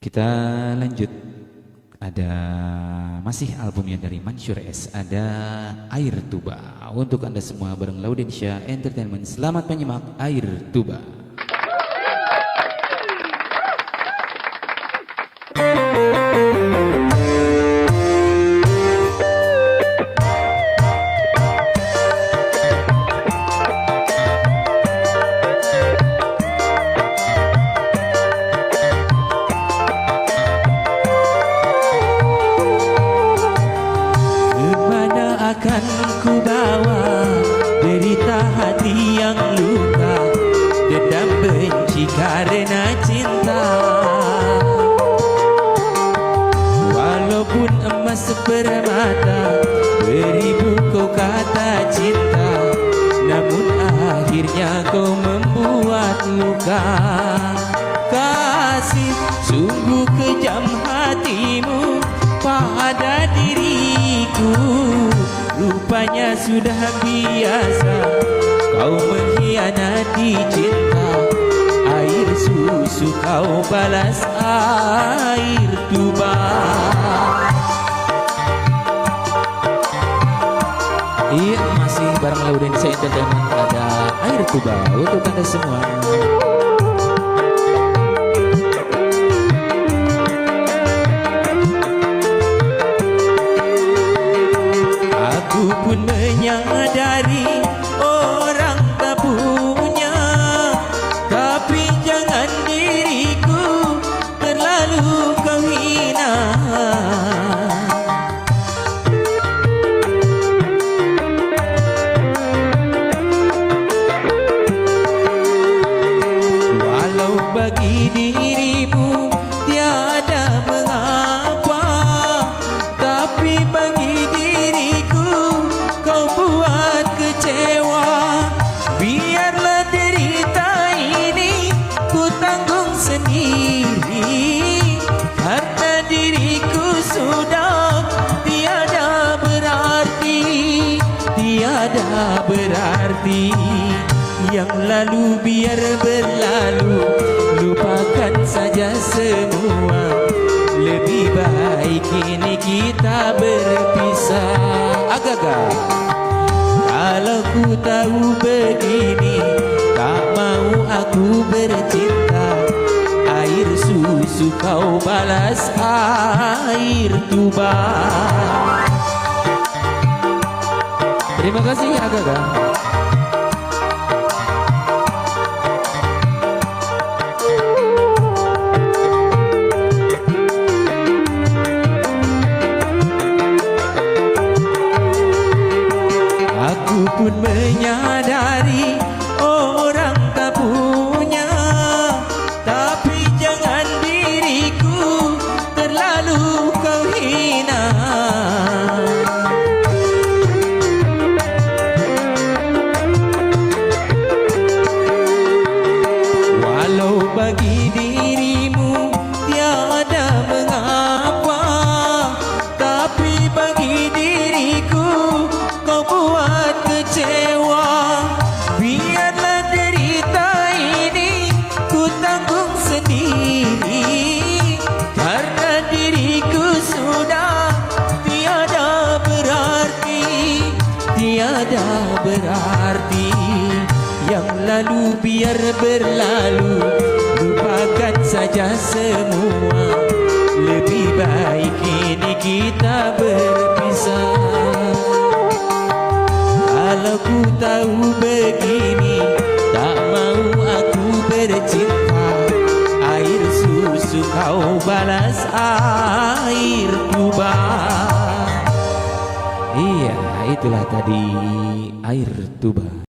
Kita lanjut. Ada masih albumnya dari Mansyur S. Ada Air Tuba. Untuk Anda semua bareng Laudensia Entertainment. Selamat menyimak Air Tuba. Akan ku bawa derita hati yang luka, dendam benci karena cinta. Walaupun emas permata, beribu kau kata cinta, namun akhirnya kau membuat luka. Kasih, sungguh kejam hatimu pada diriku. Rupanya sudah biasa kau mengkhianati cinta. Air susu kau balas air tuba. Iya, masih bareng Laudensia Entertainment. Ada Air Tuba untuk Anda semua. Aku pun menyadari orang tak punya, tapi jangan diriku terlalu kau hina. Walau bagi dirimu tiada mengapa, tapi bagi diriku kau buat kecewa. Biarlah derita ini ku tanggung sendiri, karena diriku sudah tiada berarti. Tiada berarti. Yang lalu biar berlalu, lupakan saja semua. Lebih baik kini kita berpisah. Agak-agak. Kalau ku tahu begini, tak mau aku bercinta. Air susu kau balas air tuba. Terima kasih Agak-agak. Aku pun menyadari orang tak punya, tapi jangan diriku terlalu kau hina. Walau bagi dirimu tiada mengapa, tapi bagi diriku kau buat kecewa. Biarlah derita ini ku tanggung sendiri, karena diriku sudah tiada berarti. Tiada berarti. Yang lalu biar berlalu, lupakan saja semua. Lebih baik kini kita berpisah. Kalau ku tahu begini, tak mau aku bercinta. Air susu kau balas air tuba. Iya, itulah tadi Air Tuba.